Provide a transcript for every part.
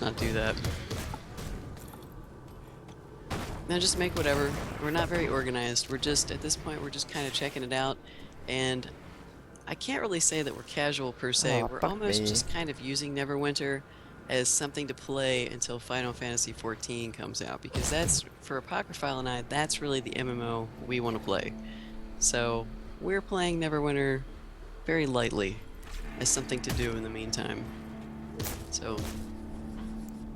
let's not do that. Now just make whatever. We're not very organized. We're just, at this point, we're just kind of checking it out. And I can't really say that we're casual per se. Oh, We're fuck almost me. just kind of using Neverwinter as something to play until Final Fantasy XIV comes out. Because that's, for Apocryphile and I, that's really the MMO we want to play. So we're playing Neverwinter very lightly as something to do in the meantime. So,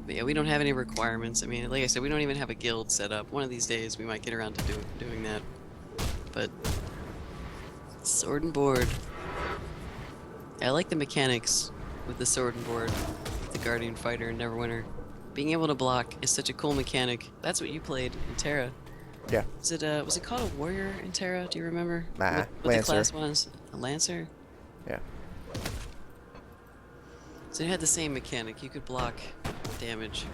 but yeah, we don't have any requirements. I mean, like I said, we don't even have a guild set up. One of these days we might get around to doing that. But sword and board. I like the mechanics with the sword and board, the Guardian Fighter and Neverwinter. Being able to block is such a cool mechanic. That's what you played in Terra. Yeah. Was it called a warrior in Terra? Do you remember? Nah, what the Lancer. class was? A Lancer? Yeah. So it had the same mechanic. You could block damage.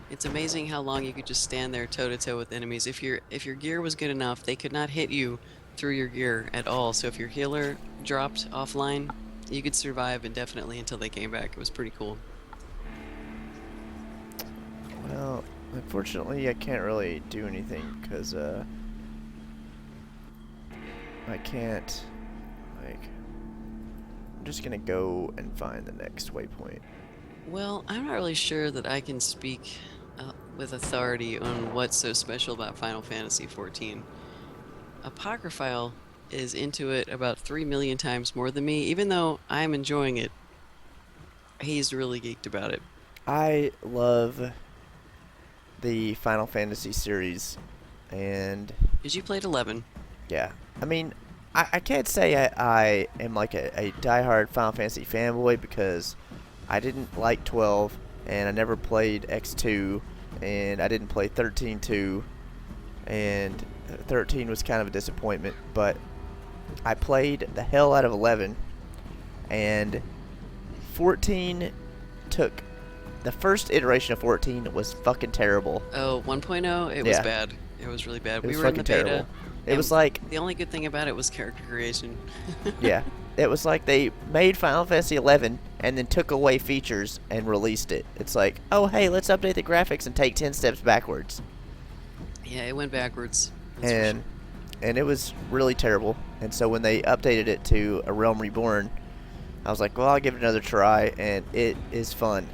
It's amazing how long you could just stand there toe to toe with enemies. If your gear was good enough, they could not hit you through your gear at all. So if your healer dropped offline, you could survive indefinitely until they came back. It was pretty cool. Well, unfortunately, I can't really do anything because I can't. Like, I'm just gonna go and find the next waypoint. Well, I'm not really sure that I can speak with authority on what's so special about Final Fantasy XIV. Apocryphile is into it about 3 million times more than me, even though I'm enjoying it. He's really geeked about it. I love the Final Fantasy series, and Because you played 11. yeah, I mean, I can't say I am like a diehard Final Fantasy fanboy because I didn't like 12, and I never played X2, and I didn't play 13-2, and 13 was kind of a disappointment, but I played the hell out of 11, and 14 took... The first iteration of 14 was fucking terrible. Oh, 1.0? It was Yeah. bad. It was really bad. It We was were in the fucking beta. terrible. It and was like... The only good thing about it was character creation. Yeah. It was like they made Final Fantasy 11 and then took away features and released it. It's like, oh, hey, let's update the graphics and take 10 steps backwards. Yeah, it went backwards. That's for And it was really terrible. And so when they updated it to A Realm Reborn, I was like, well, I'll give it another try, and it is fun.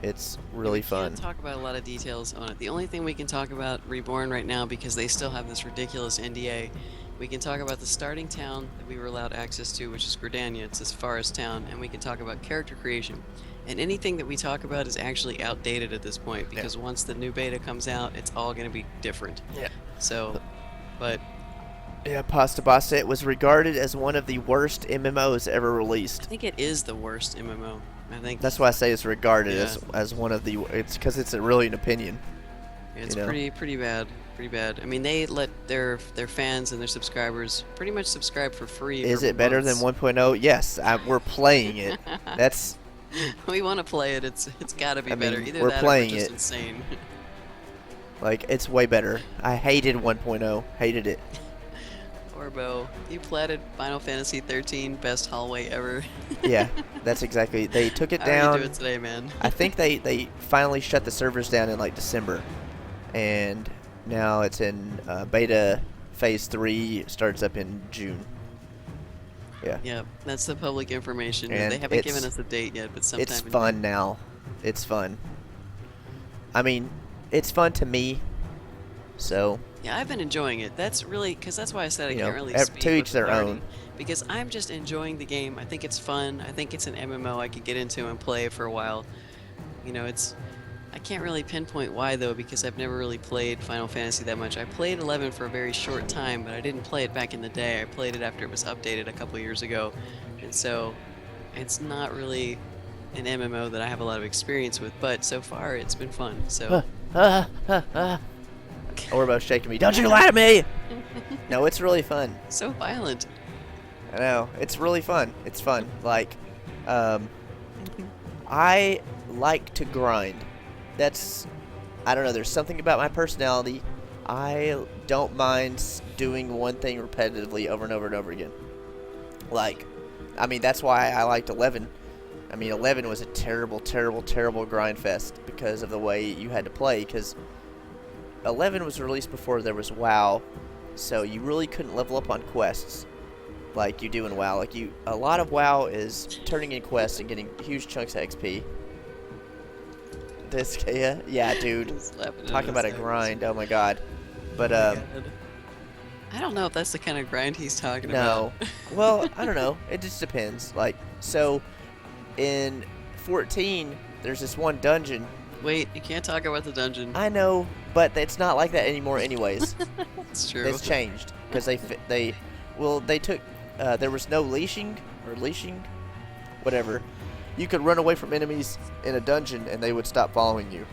It's really fun. We can't talk about a lot of details on it. The only thing we can talk about Reborn right now, because they still have this ridiculous NDA, we can talk about the starting town that we were allowed access to, which is Gridania. It's this forest town, and we can talk about character creation. And anything that we talk about is actually outdated at this point, because once the new beta comes out, it's all going to be different. Yeah. So, but... Yeah, Pasta Basta, it was regarded as one of the worst MMOs ever released. I think it is the worst MMO. I think That's why I say it's regarded Yeah. as one of the... It's because it's really an opinion. it's you know? pretty bad. Pretty bad. I mean, they let their fans and their subscribers pretty much subscribe for free. Is for it better than months. 1.0? Yes, we're playing it. That's... We want to play it. It's got to be I mean, better. Either we're that playing or we're just it. insane. Like, it's way better. I hated 1.0. Hated it. Orbo, you platted Final Fantasy 13, best hallway ever. Yeah, that's exactly... They took it How are down... you doing today, man? I think they finally shut the servers down in, like, December. And now it's in beta phase 3, starts up in June. Yeah. Yeah, that's the public information. And They haven't it's- given us a date yet, but sometime It's in fun June. now. It's fun. I mean, it's fun to me. So, Yeah, I've been enjoying it. That's really, because that's why I said I You can't know, really to speak each with their authority, own. Because I'm just enjoying the game. I think it's fun. I think it's an MMO I could get into and play for a while. You know, I can't really pinpoint why though, because I've never really played Final Fantasy that much. I played 11 for a very short time, but I didn't play it back in the day. I played it after it was updated a couple years ago, and so it's not really an MMO that I have a lot of experience with. But so far, it's been fun. So. Orbo's shaking me. Don't you lie to me! No, it's really fun. So violent. I know. It's really fun. It's fun. Like, I like to grind. That's, I don't know, there's something about my personality. I don't mind doing one thing repetitively over and over and over again. Like, I mean, that's why I liked 11. I mean, 11 was a terrible, terrible, terrible grind fest because of the way you had to play. Because 11 was released before there was WoW, so you really couldn't level up on quests like you do in WoW. Like a lot of WoW is turning in quests and getting huge chunks of XP. This, yeah, dude. Talking about a grind. Oh my god. But I don't know if that's the kind of grind he's talking no. about. Well, I don't know. It just depends. Like, so in 14, there's this one dungeon. Wait, you can't talk about the dungeon. I know, but it's not like that anymore anyways. It's true. It's changed because they took there was no leashing, whatever. You could run away from enemies in a dungeon and they would stop following you.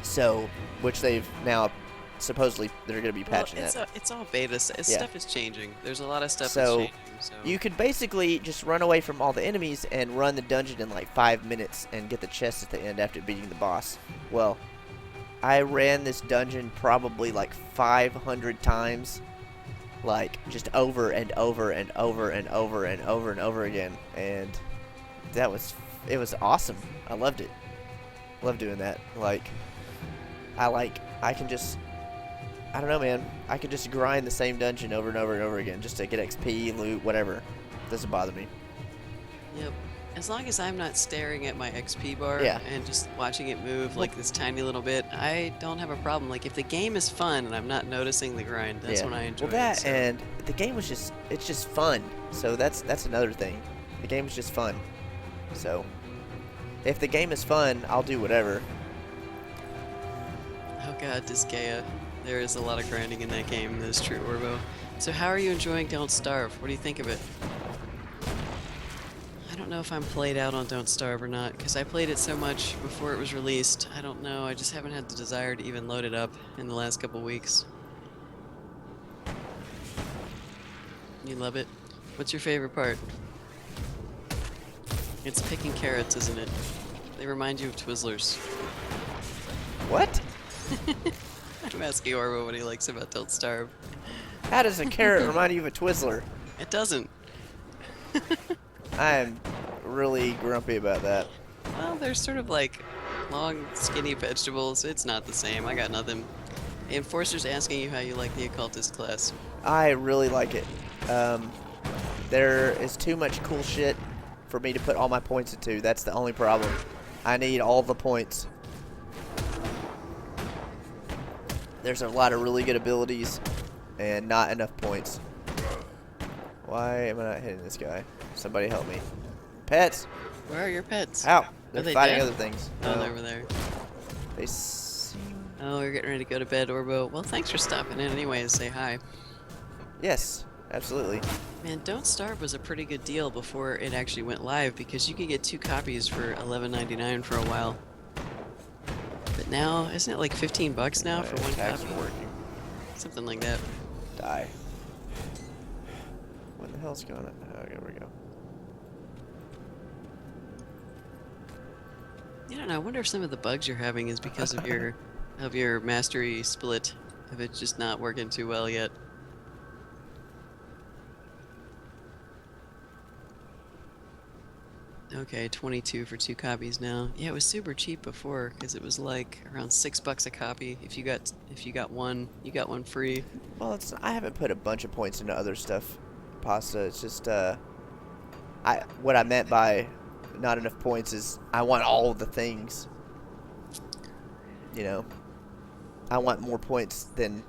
So, which they've now supposedly they're going to be patching that. It's all beta. Stuff is changing. There's a lot of stuff So, that's changing. So you could basically just run away from all the enemies and run the dungeon in like 5 minutes and get the chest at the end after beating the boss. Well, I ran this dungeon probably like 500 times. Like, just over and over and over and over and over and over again. And it was awesome. I loved it. Love doing that. Like, I can just, I don't know, man. I could just grind the same dungeon over and over and over again just to get XP, loot, whatever. Doesn't bother me. Yep. As long as I'm not staring at my XP bar and just watching it move like this tiny little bit, I don't have a problem. Like, if the game is fun and I'm not noticing the grind, that's when I enjoy it. And the game was it's just fun. So that's another thing. The game is just fun. So, if the game is fun, I'll do whatever. Oh god, Disgaea. There is a lot of grinding in that game, that is true, Orbo. So how are you enjoying Don't Starve? What do you think of it? I don't know if I'm played out on Don't Starve or not, because I played it so much before it was released. I don't know, I just haven't had the desire to even load it up in the last couple weeks. You love it? What's your favorite part? It's picking carrots, isn't it? They remind you of Twizzlers. What? I'm asking Orbo what he likes about Don't Starve. How does a carrot remind you of a Twizzler? It doesn't. I am really grumpy about that. Well, they're sort of like long, skinny vegetables. It's not the same. I got nothing. Enforcer's asking you how you like the Occultist class. I really like it. There is too much cool shit for me to put all my points into. That's the only problem. I need all the points. There's a lot of really good abilities and not enough points. Why am I not hitting this guy? Somebody help me. Pets! Where are your pets? Ow! They're Are they fighting dead? other things. Oh, No. they're over there. They seem... Oh, you're getting ready to go to bed, Orbo. Well, thanks for stopping in anyway to say hi. Yes, absolutely. Man, Don't Starve was a pretty good deal before it actually went live because you could get 2 copies for $11.99 for a while. But now, isn't it like 15 bucks now for 1 attacks copy? are working. Something like that. Die. What the hell's going on? Oh, there we go. I don't know. I wonder if some of the bugs you're having is because of your mastery split. If it's just not working too well yet. Okay, 22 for 2 copies now. Yeah, it was super cheap before because it was like around $6 a copy. If you got one, you got one free. Well, I haven't put a bunch of points into other stuff, Pasta. It's just what I meant by not enough points is I want all of the things. You know, I want more points than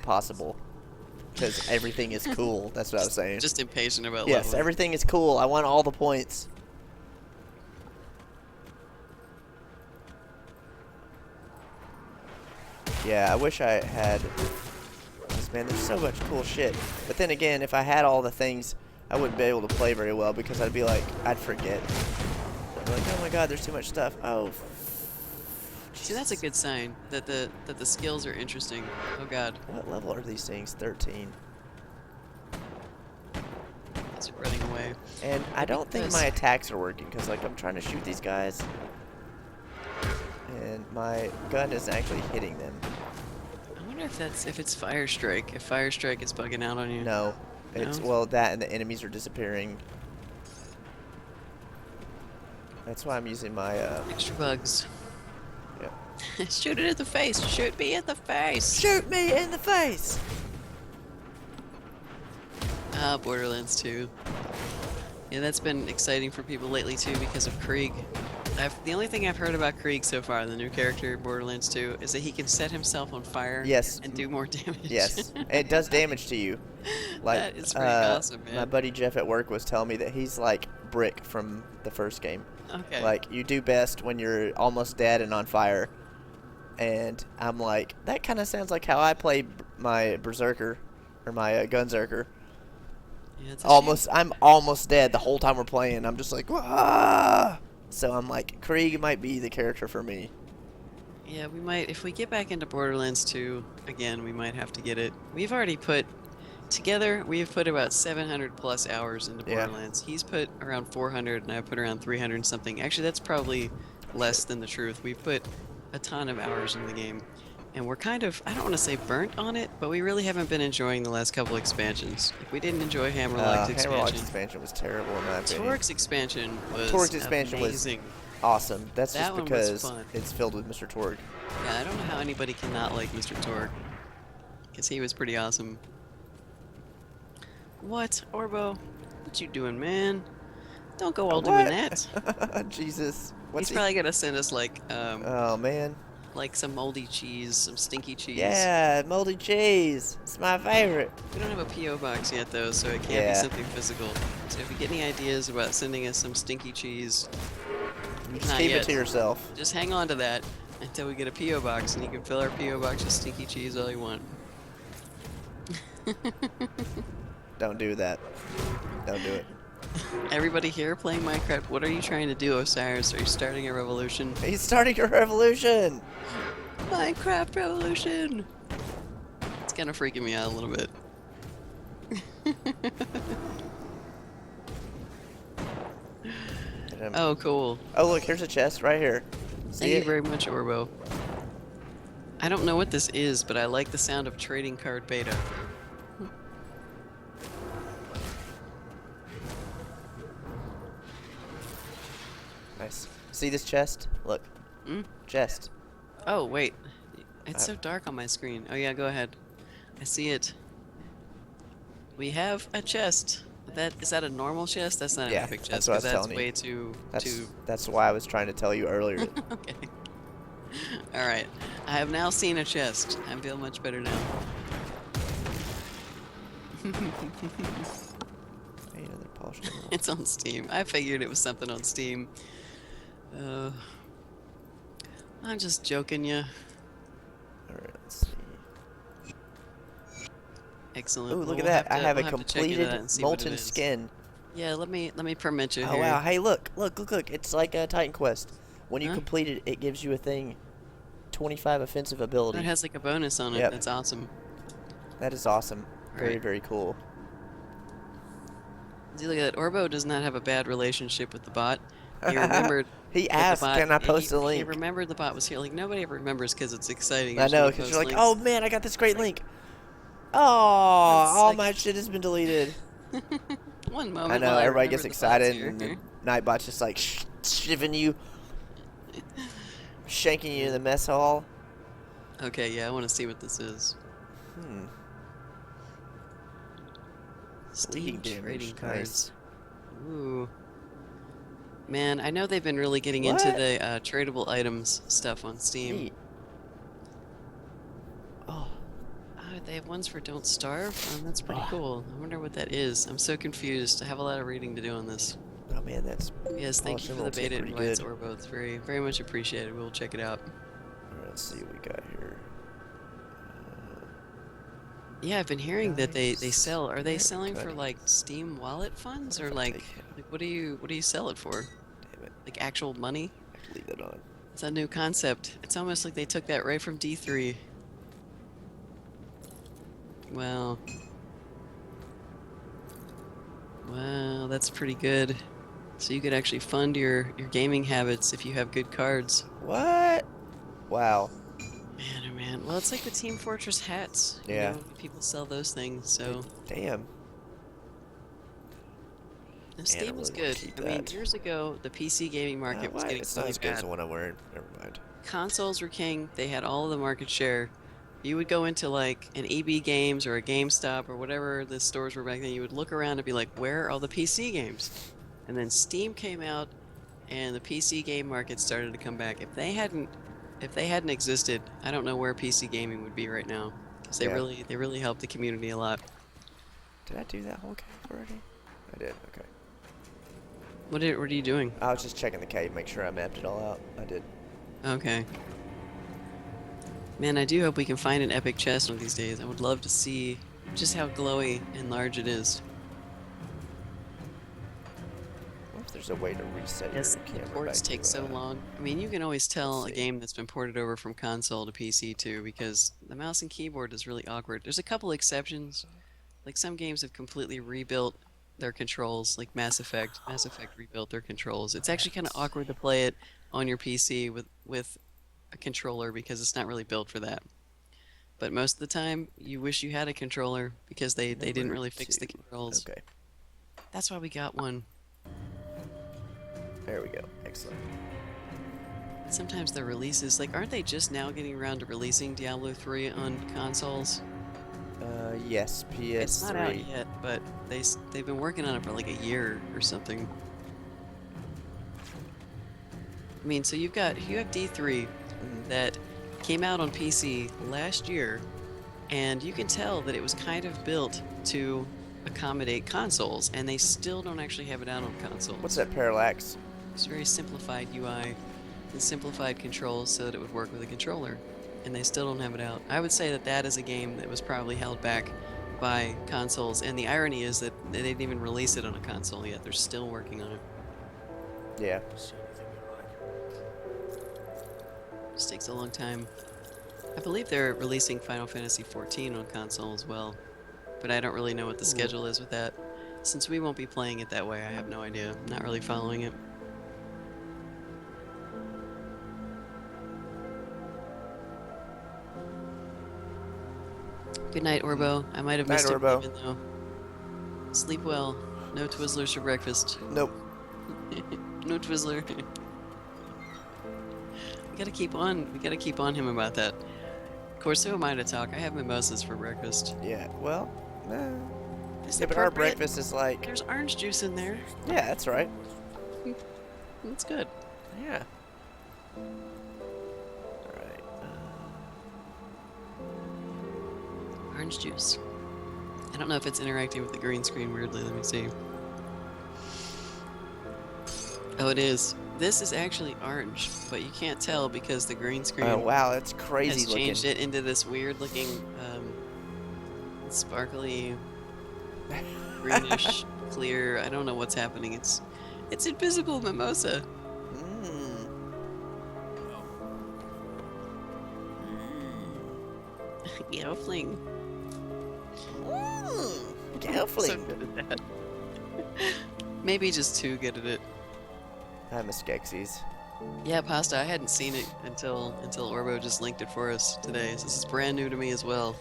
possible because everything is cool. That's what I was saying. Just impatient about Yes, leveling. everything is cool. I want all the points. Yeah, I wish I had. Man, there's so much cool shit. But then again, if I had all the things, I wouldn't be able to play very well because I'd be like, I'd forget. I'd be like, oh my god, there's too much stuff. Oh. See, that's a good sign that the skills are interesting. Oh god, What level are these things? 13. it's running away. And I don't think my attacks are working because, like, I'm trying to shoot these guys, and my gun isn't actually hitting them. I wonder if it's Fire Strike. If Fire Strike is bugging out on you. No, it's No? well that and the enemies are disappearing. That's why I'm using my, Extra bugs. yeah. Shoot it in the face. Shoot me in the face. Shoot me in the face! Ah, Borderlands 2. Yeah, that's been exciting for people lately too because of Krieg. The only thing I've heard about Krieg so far, the new character in Borderlands 2, is that he can set himself on fire Yes. and do more damage. Yes. It does damage to you. Like, That is pretty awesome, my man. buddy Jeff at work was telling me that he's like Brick from the first game. Okay. Like, you do best when you're almost dead and on fire. And I'm like, that kind of sounds like how I play my Berserker, or my Gunzerker. Yeah, it's a shame. I'm almost dead the whole time we're playing. I'm just like, ah! So I'm like, Krieg might be the character for me. Yeah, we might, if we get back into Borderlands 2, again, we might have to get it. We've already put, together, we've put about 700 plus hours into Yeah. Borderlands. He's put around 400, and I've put around 300 and something. Actually, that's probably less than the truth. We've put a ton of hours in the game, and we're kind of, I don't want to say burnt on it, but we really haven't been enjoying the last couple expansions. Like, we didn't enjoy Hammerlock's Hammerlock's expansion. expansion was terrible in my opinion. Torque's expansion was Torque's expansion was amazing. Awesome. That's That just one was because fun. it's filled with Mr. Torque. Yeah, I don't know how anybody cannot like Mr. Torque, because he was pretty awesome. What, Orbo? What you doing, man? Don't go all doing that. Jesus. He's probably gonna send us like, Oh man. like some moldy cheese, some stinky cheese. Yeah, moldy cheese. It's my favorite. We don't have a PO box yet though, so it can't Yeah. be something physical. So if you get any ideas about sending us some stinky cheese, You just Not keep yet. it to yourself. just hang on to that until we get a PO box, and you can fill our PO box with stinky cheese all you want. Don't do that. Don't do it. Everybody here playing Minecraft, what are you trying to do, Osiris? Are you starting a revolution? He's starting a revolution. Minecraft revolution! It's kind of freaking me out a little bit. Oh, cool. Oh, look, here's a chest right here. See Thank you it? very much, Orbo. I don't know what this is, but I like the sound of trading card beta. Nice. See this chest? Look. Hmm? Chest. Oh, wait. It's so dark on my screen. Oh, yeah, go ahead. I see it. We have a chest. Is that a normal chest? That's not an Yeah, epic that's chest, what I was because that's telling you. way too... That's why I was trying to tell you earlier. Okay. Alright. I have now seen a chest. I feel much better now. Hey, another polished emerald. It's on Steam. I figured it was something on Steam. I'm just joking ya. Alright, let's see. Excellent. Ooh, Well, look at we'll that. I to- have we'll a to check into that completed and see what it molten is. skin. Yeah, let me permit you Oh here. wow! Hey, look! It's like a Titan Quest. When you Huh? complete it, it gives you a thing. 25 offensive ability. It has like a bonus on it. Yep. That's awesome. That is awesome. Very, Right. very cool. See, look at that. Orbo does not have a bad relationship with the bot. He remembered. He that asked, the bot, "Can I post a He link?" remembered the bot was here. Like nobody ever remembers because it's exciting. I just know, wanna because post you're like, links. "Oh man, I got this great link." Oh, It's all like- my shit has been deleted. One moment. I know. while Everybody remember gets the bot's excited, here. and the Nightbot's just like shivving you, shanking you in the mess hall. Okay, yeah, I want to see what this is. Hmm. Steam Bleeding trading damage, cards. Ooh. Man, I know they've been really getting into What? the tradable items stuff on Steam. Neat. Oh, They have ones for Don't Starve? That's pretty cool. I wonder what that is. I'm so confused. I have a lot of reading to do on this. oh man, that's. Yes, thank you for the Emeralds look beta pretty invites, good. Orbo. It's very, very much appreciated. We'll check it out. Alright, let's see what we got here. Yeah, I've been hearing that they Nice. sell. Are they Very selling for good. like Steam wallet funds or If I like take it. what do you sell it for? Damn it, Like actual money? I can leave that on. It's a new concept. It's almost like they took that right from D3. Wow. Wow, that's pretty good. So you could actually fund your gaming habits if you have good cards. What? Wow. Man, oh man. Well, it's like the Team Fortress hats. Yeah. You know, people sell those things, so... Damn. Now, And I Steam is really want good. to keep I mean, that. years ago, the PC gaming market was Why? getting It's not really as good as bad. the one I'm wearing. Never mind. Consoles were king. They had all of the market share. You would go into like an EB Games or a GameStop or whatever the stores were back then. You would look around and be like, "Where are all the PC games?" And then Steam came out, and the PC game market started to come back. If they hadn't existed, I don't know where PC gaming would be right now, because Yeah. they really helped the community a lot. Did I do that whole cave already? I did. Okay. What are you doing? I was just checking the cave, make sure I mapped it all out. I did. Okay. Man, I do hope we can find an epic chest one of these days. I would love to see just how glowy and large it is. What if there's a way to reset your Yes, the camera ports back take to, so long. I mean, you can always tell a see. game that's been ported over from console to PC too, because the mouse and keyboard is really awkward. There's a couple exceptions. Like some games have completely rebuilt their controls, like Mass Effect. Mass Effect rebuilt their controls. It's actually kind of Let's awkward to see. play it on your PC with a controller because it's not really built for that. But most of the time, you wish you had a controller because they didn't Number really two. fix the controls. Okay. That's why we got one. There we go. Excellent. Sometimes the releases, like, aren't they just now getting around to releasing Diablo 3 on consoles? Yes, It's not out PS3. yet, but they've been working on it for like a year or something. I mean, so you have D3 Mhm. that came out on PC last year, and you can tell that it was kind of built to accommodate consoles, and they still don't actually have it out on consoles. What's that, parallax? It's very simplified UI and simplified controls so that it would work with a controller, and they still don't have it out. I would say that that is a game that was probably held back by consoles, and the irony is that they didn't even release it on a console yet. They're still working on it. Yeah. It just takes a long time. I believe they're releasing Final Fantasy XIV on console as well, but I don't really know what the schedule is with that. Since we won't be playing it that way, I have no idea. I'm not really following it. Good night, Orbo. I might have Night, missed him Orbo. leaving, though. Sleep well. No Twizzlers for breakfast. Nope. No Twizzler. We gotta keep on him about that. Of course, who am I to talk? I have mimosas for breakfast. Yeah. Well. It's Yeah, but our appropriate. breakfast is like. There's orange juice in there. Yeah, that's right. That's good. Yeah. All right. Orange juice. I don't know if it's interacting with the green screen weirdly. Let me see. Oh, it is. This is actually orange, but you can't tell because the green screen Oh wow, that's crazy has looking. changed it into this weird looking, sparkly, greenish, clear. I don't know what's happening. It's invisible mimosa. Mmm. Gelfling. Mmm. So Gelfling. good at that. Maybe just too good at it. I miss Skeksis. Yeah, pasta. I hadn't seen it until Orbo just linked it for us today. So this is brand new to me as well.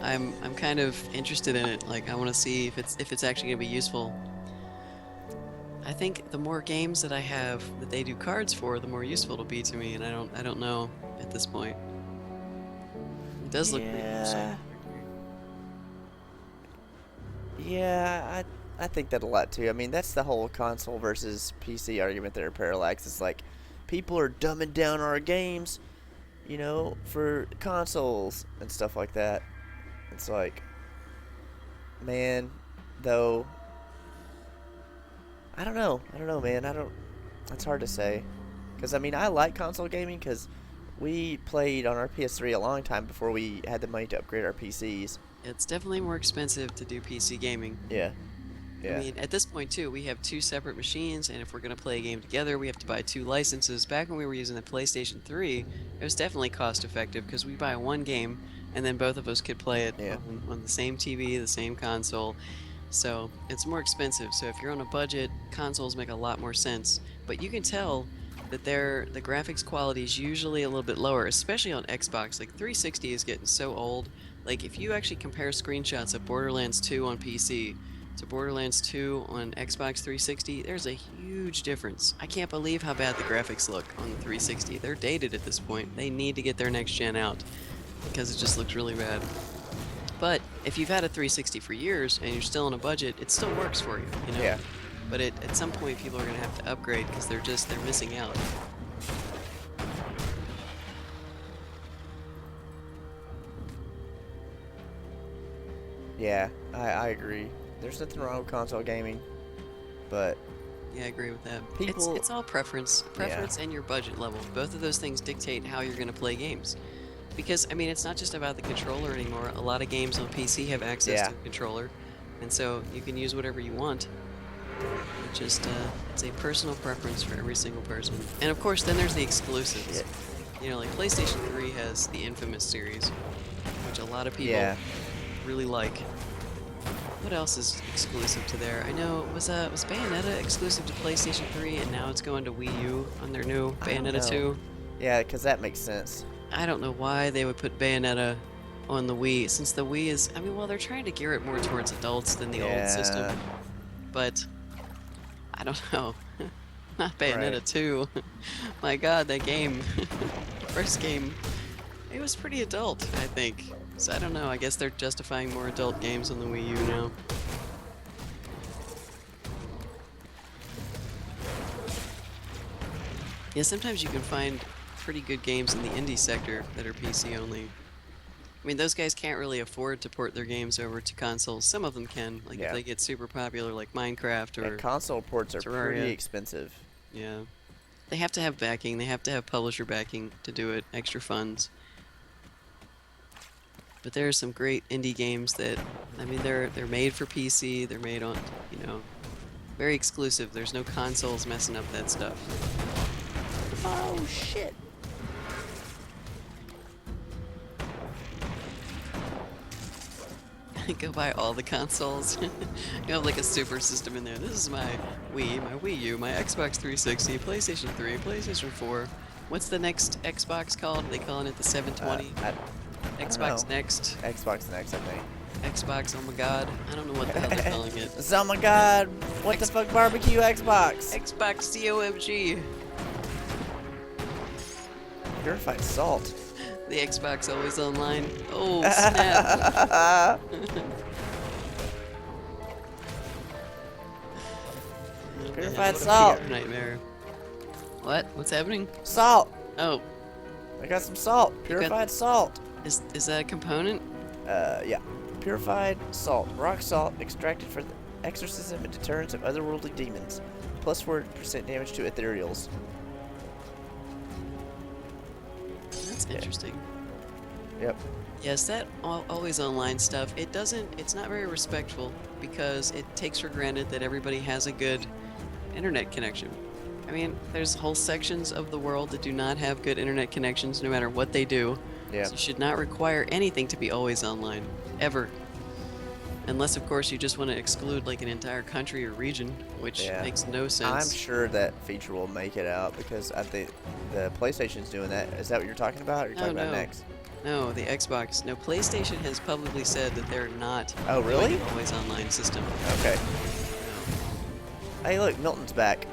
I'm kind of interested in it. Like I want to see if it's actually gonna be useful. I think the more games that I have that they do cards for, the more useful it'll be to me, and I don't know at this point. It does look pretty Yeah. interesting. Yeah, I think that a lot too. I mean, that's the whole console versus PC argument there, Parallax. It's like people are dumbing down our games, you know, for consoles and stuff like that. It's like, man, though, I don't know. I don't know, man. I don't. It's hard to say, because I mean, I like console gaming because we played on our PS3 a long time before we had the money to upgrade our PCs. It's definitely more expensive to do PC gaming. Yeah. I Yeah. mean, at this point too, we have two separate machines, and if we're gonna play a game together, we have to buy two licenses. Back when we were using the PlayStation 3, it was definitely cost effective because we buy one game, and then both of us could play it Yeah. on the same TV, the same console. So it's more expensive. So if you're on a budget, consoles make a lot more sense. But you can tell that the graphics quality is usually a little bit lower, especially on Xbox. Like 360 is getting so old. Like if you actually compare screenshots of Borderlands 2 on PC to Borderlands 2 on Xbox 360, there's a huge difference. I can't believe how bad the graphics look on the 360. They're dated at this point. They need to get their next gen out because it just looks really bad. But if you've had a 360 for years and you're still on a budget, it still works for you, you know? Yeah. But at some point, people are going to have to upgrade because they're missing out. Yeah, I agree. There's nothing wrong with console gaming, but Yeah, I agree with that. People- It's all preference and your budget level. Both of those things dictate how you're going to play games. Because I mean, it's not just about the controller anymore. A lot of games on PC have access Yeah. to a controller, and so you can use whatever you want. It just it's a personal preference for every single person. And of course, then there's the exclusives. You know, like PlayStation 3 has the Infamous series, which a lot of people yeah, really like. What else is exclusive to there? I know was Bayonetta exclusive to PlayStation 3, and now it's going to Wii U on their new I don't Bayonetta know. 2. yeah, because that makes sense. I don't know why they would put Bayonetta on the Wii, since the Wii is, I mean, well, they're trying to gear it more towards adults than the old system, Yeah. but I don't know. Not Bayonetta Right. 2. My god, that game, the first game, it was pretty adult, I think. So I don't know, I guess they're justifying more adult games on the Wii U now. Yeah, sometimes you can find pretty good games in the indie sector that are PC only. I mean, those guys can't really afford to port their games over to consoles. Some of them can, like Yeah. if they get super popular, like Minecraft or And console ports are Terraria. pretty expensive. yeah. They have to have backing. They have to have publisher backing to do it. Extra funds. But there are some great indie games that, I mean, they're made for PC. They're made on, you know, very exclusive. There's no consoles messing up that stuff. Oh shit! Go buy all the consoles. You have like a super system in there. This is my Wii, my Wii U, my Xbox 360, PlayStation 3, PlayStation 4. What's the next Xbox called? Are they calling it the 720? I don't Xbox know. Next? Xbox Next, I think. Xbox, oh my god. I don't know what the hell they're calling it. Oh my god! What the fuck, barbecue Xbox? Xbox COMG. Purified salt. The Xbox always online. Oh, snap. Purified What a salt. PR nightmare. What? What's happening? Salt. Oh, I got some salt. got- Purified salt. is that a component? Yeah. Purified salt. Rock salt extracted for the exorcism and deterrence of otherworldly demons. Plus 4% damage to ethereals. That's interesting. Yep. Yes, that always online stuff, it's not very respectful because it takes for granted that everybody has a good internet connection. I mean, there's whole sections of the world that do not have good internet connections no matter what they do. Yeah. So you should not require anything to be always online, ever. Unless, of course, you just want to exclude like an entire country or region, which Yeah. makes no I'm sense. sure that feature will make it out because I think the PlayStation's doing that. Is that what you're talking about? Or you're No, talking about no. next? No, the Xbox. No, PlayStation has publicly said that they're not Oh, doing really? an always online system. Okay. No. Hey, look, Milton's back.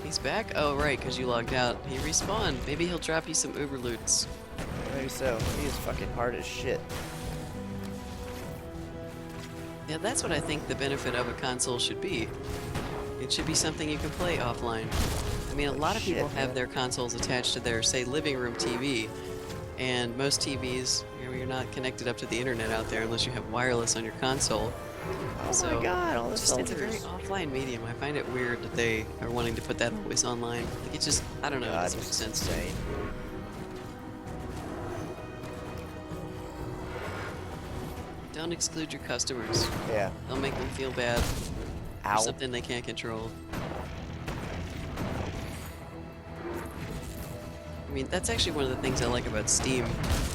He's back? Oh, right, because you logged out. He respawned. Maybe he'll drop you some Uber loots. Maybe so. He is fucking hard as shit. Yeah, that's what I think the benefit of a console should be. It should be something you can play offline. I mean, a lot of people Shit, have man. their consoles attached to their, say, living room TV, and most TVs, you know, you're not connected up to the internet out there unless you have wireless on your console. Oh So, my god, all the It's a very soldiers. offline medium. I find it weird that they are wanting to put that always online. Like, it just, I don't know, it God, doesn't make this is sense. insane. Don't exclude your customers. Yeah. Don't make them feel bad for Ow. something they can't control. I mean, that's actually one of the things I like about Steam.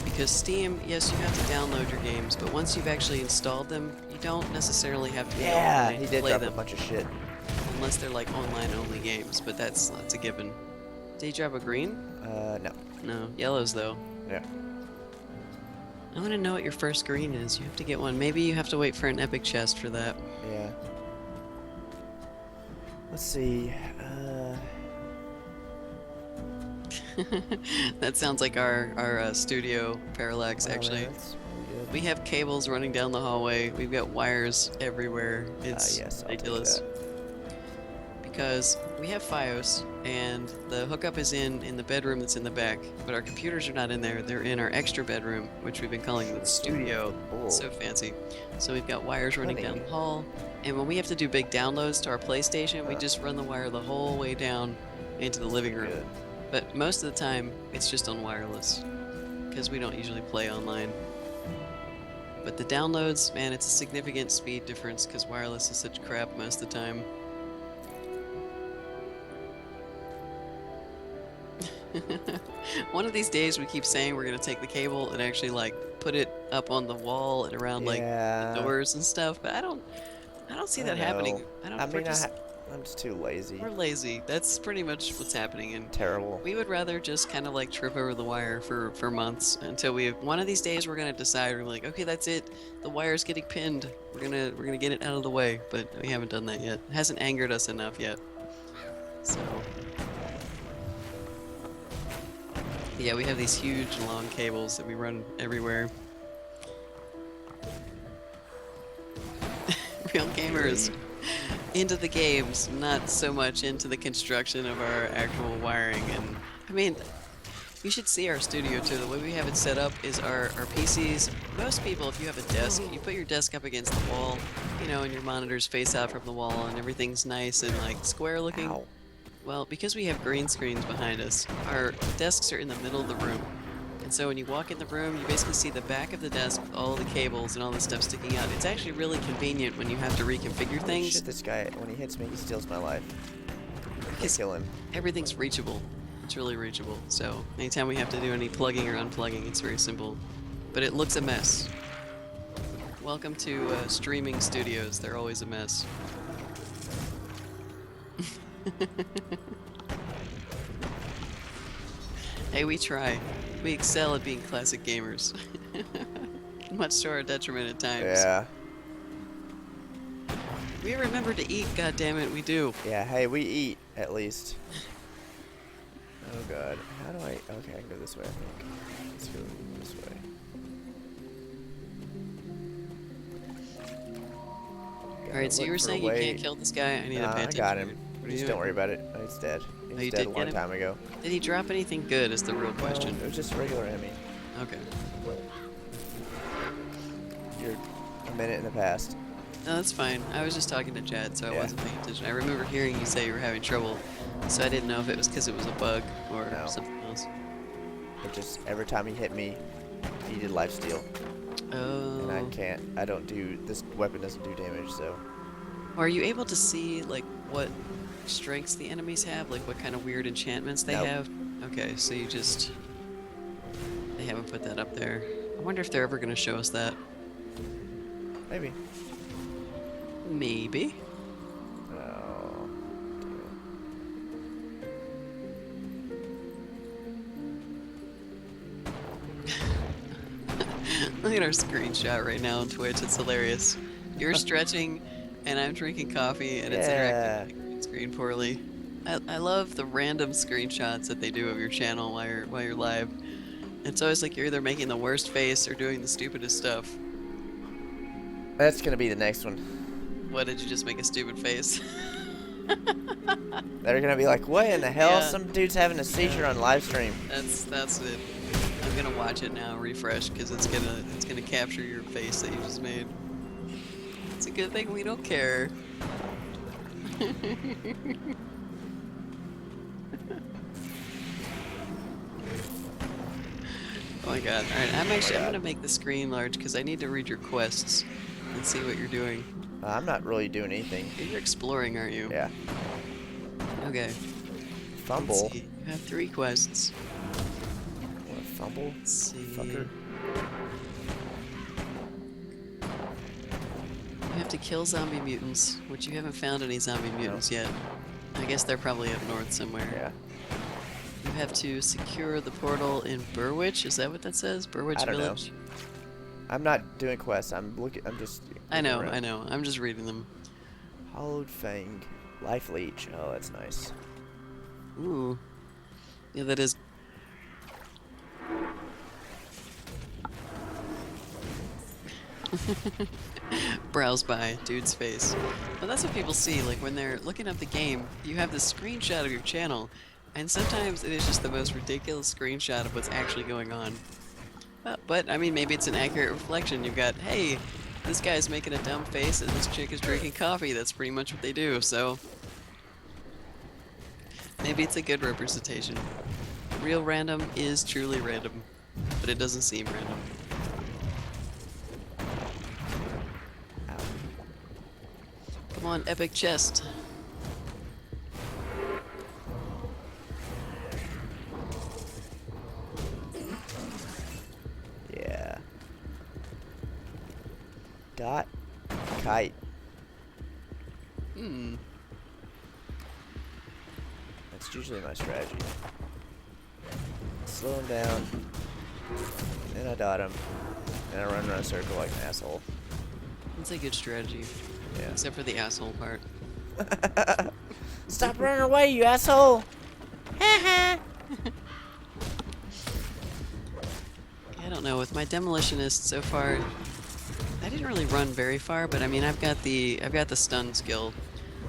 Because Steam, yes, you have to download your games, but once you've actually installed them, you don't necessarily have to be Yeah, online he to did play drop them. a bunch of shit. Unless they're like online-only games, but that's a given. Did he drop a green? No. No. Yellows, though. Yeah. I want to know what your first green is. You have to get one. Maybe you have to wait for an epic chest for that. Yeah. Let's see. That sounds like our studio parallax, Wow, actually. man, that's really We have cables running down the hallway. We've got wires everywhere. good. It's Yes, I'll take ridiculous. that. Because we have FiOS, and the hookup is in the bedroom that's in the back, but our computers are not in there. They're in our extra bedroom, which we've been calling the studio. It's so Oh, fancy. So we've got wires running down honey. the hall, and when we have to do big downloads to our PlayStation, we just run the wire the whole way down into the living room. Good. But most of the time, it's just on wireless, because we don't usually play online. But the downloads, man, it's a significant speed difference, because wireless is such crap most of the time. One of these days we keep saying we're gonna take the cable and actually like put it up on the wall and around like the doors and stuff, but I don't see I that know. happening. I mean, I'm just too lazy. we're lazy. That's pretty much what's happening, and Terrible. we would rather just kind of like trip over the wire for months until one of these days we're gonna decide we're like, okay, that's it. The wire's getting pinned. We're gonna get it out of the way, but we haven't done that yet. It hasn't angered us enough yet. So yeah, we have these huge long cables that we run everywhere. Real gamers into the games, not so much into the construction of our actual wiring. And I mean, you should see our studio too. The way we have it set up is our PCs. Most people, if you have a desk, you put your desk up against the wall, you know, and your monitors face out from the wall and everything's nice and like square looking. Ow. Well, because we have green screens behind us, our desks are in the middle of the room. And so when you walk in the room, you basically see the back of the desk with all the cables and all the stuff sticking out. It's actually really convenient when you have to reconfigure Holy things. shit, this guy, when he hits me, he steals my life. I can't kill him. Everything's reachable. It's really reachable. So anytime we have to do any plugging or unplugging, it's very simple. But it looks a mess. Welcome to streaming studios. They're always a mess. Hey, we try. We excel at being classic gamers. Much to our detriment at times. Yeah. We remember to eat, goddammit, we do. Yeah, hey, we eat, at least. Oh god. How do I... Okay, I can go this way, I think. Let's go this way. Alright, so you were saying you can't kill this guy? I need to pay I attention. got him. What are you Just doing? don't worry about it. He's dead. you He's did dead a get long him? time ago. Did he drop anything good is the real question. It was just a regular enemy. Okay. You're a minute in the past. No, that's fine. I was just talking to Chad, so I Yeah. wasn't paying attention. I remember hearing you say you were having trouble, so I didn't know if it was because it was a bug or No. something else. It just, every time he hit me, he did lifesteal. And I Oh. can't, I don't do, this weapon doesn't do damage, so. Are you able to see, like, what strengths the enemies have? Like, what kind of weird enchantments they Nope. have? Okay, so you just... They haven't put that up there. I wonder if they're ever going to show us that. Maybe. Maybe. Oh. Look at our screenshot right now on Twitch. It's hilarious. You're stretching, and I'm drinking coffee, and it's interacting with the green screen poorly. I love the random screenshots that they do of your channel while you're live. It's always like you're either making the worst face or doing the stupidest stuff. That's gonna be the next one. What, did you just make a stupid face? They're gonna be like, what in the hell? Yeah. Some dude's having a seizure on live stream. That's it. I'm gonna watch it now, refresh, because it's gonna capture your face that you just made. It's a good thing we don't care. Oh my god. Alright, I'm gonna make the screen large because I need to read your quests and see what you're doing. I'm not really doing anything. You're exploring, aren't you? Yeah. Okay. Fumble. Let's see. You have 3 quests. What, fumble? Let's see. Fucker. You have to kill zombie mutants, which you haven't found any zombie mutants yet. I guess they're probably up north somewhere. Yeah. You have to secure the portal in Burwich. Is that what that says? Burwich I don't know. Village? I'm not doing quests. I'm looking. I'm just. I know, around. I know. I'm just reading them. Hollowed Fang, Life Leech. Oh, that's nice. Ooh. Yeah, that is. Browse by dude's face. Well, that's what people see. Like when they're looking up the game, you have this screenshot of your channel, and sometimes it is just the most ridiculous screenshot of what's actually going on. But I mean, maybe it's an accurate reflection. You've got, hey, this guy's making a dumb face, and this chick is drinking coffee. That's pretty much what they do. So maybe it's a good representation. Real random is truly random, but it doesn't seem random. Come on, epic chest. Yeah. Dot. Kite. Hmm. That's usually my strategy. Slow him down. Then I dot him. And I run around a circle like an asshole. That's a good strategy. Yeah. Except for the asshole part. Stop running away, you asshole! I don't know. With my demolitionist so far, I didn't really run very far, but I mean, I've got the stun skill.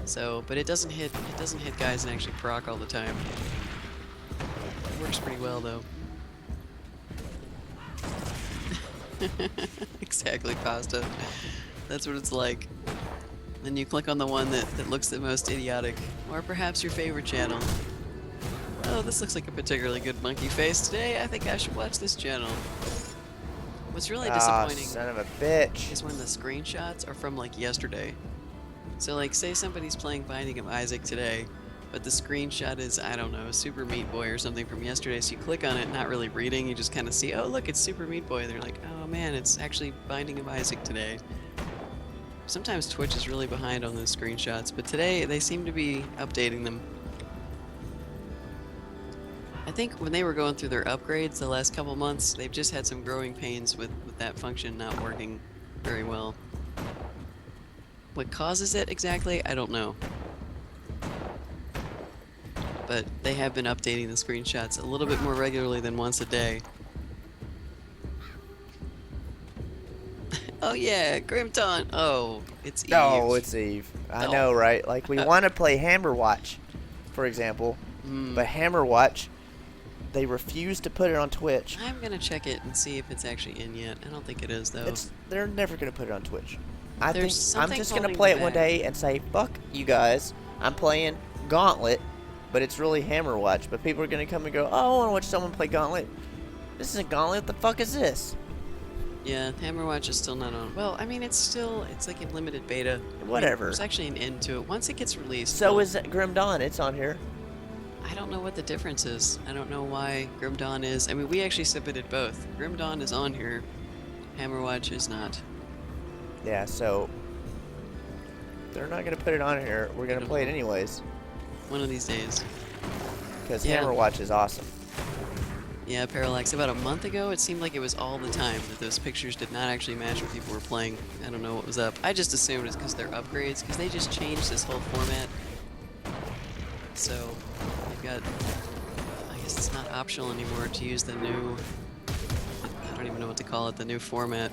So, but it doesn't hit guys and actually proc all the time. It works pretty well though. Exactly, pasta. That's what it's like. Then you click on the one that looks the most idiotic, or perhaps your favorite channel. Oh, this looks like a particularly good monkey face today. I think I should watch this channel. What's really disappointing son of a bitch. is when the screenshots are from like yesterday. So like say somebody's playing Binding of Isaac today, but the screenshot is, I don't know, Super Meat Boy or something from yesterday, so you click on it not really reading, you just kind of see, oh look, it's Super Meat Boy, and they're like, oh man, it's actually Binding of Isaac today. Sometimes Twitch is really behind on those screenshots, but today they seem to be updating them. I think when they were going through their upgrades the last couple months, they've just had some growing pains with that function not working very well. What causes it exactly, I don't know. But they have been updating the screenshots a little bit more regularly than once a day. Oh yeah, Grim Dawn. Oh, it's Eve. No, it's Eve. I know, right? Like, we want to play Hammerwatch, for example, but Hammerwatch, they refuse to put it on Twitch. I'm gonna check it and see if it's actually in yet. I don't think it is, though. They're never gonna put it on Twitch. I think There's I'm something just gonna holding play me it one back. day and say, fuck you guys. I'm playing Gauntlet, but it's really Hammerwatch. But people are gonna come and go, oh, I wanna watch someone play Gauntlet. This isn't Gauntlet, what the fuck is this? Yeah, Hammerwatch is still not on. Well, I mean, it's like in limited beta. Whatever. There's actually an end to it. Once it gets released. So well, is Grim Dawn, it's on here. I don't know what the difference is. I don't know why Grim Dawn is. I mean, we actually submitted both. Grim Dawn is on here. Hammerwatch is not. Yeah, so they're not gonna put it on here. We're gonna play it anyways. One of these days. Because Yeah. Hammerwatch is awesome. Yeah, Parallax. About a month ago, it seemed like it was all the time that those pictures did not actually match what people were playing. I don't know what was up. I just assumed it's because they're upgrades, because they just changed this whole format. So, they've got... I guess it's not optional anymore to use the new... I don't even know what to call it, the new format.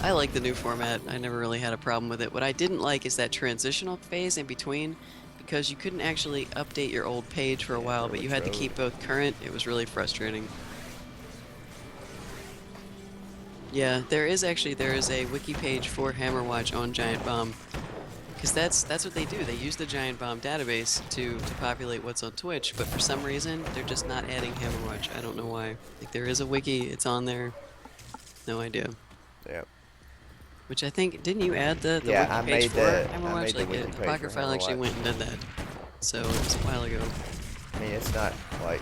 I like the new format. I never really had a problem with it. What I didn't like is that transitional phase in between, because you couldn't actually update your old page for a while, but you had to keep both current. It was really frustrating. Yeah, there is a wiki page for Hammerwatch on Giant Bomb, because that's what they do. They use the Giant Bomb database to populate what's on Twitch, but for some reason they're just not adding Hammerwatch. I don't know why. Like, there is a wiki, it's on there. No idea. Yep. Which I think, didn't you add the Yeah, wiki page for Hammerwatch? made the Like, wiki page for Apocryphile actually Hammerwatch. went and did that. So, it was a while ago. I mean, it's not, like,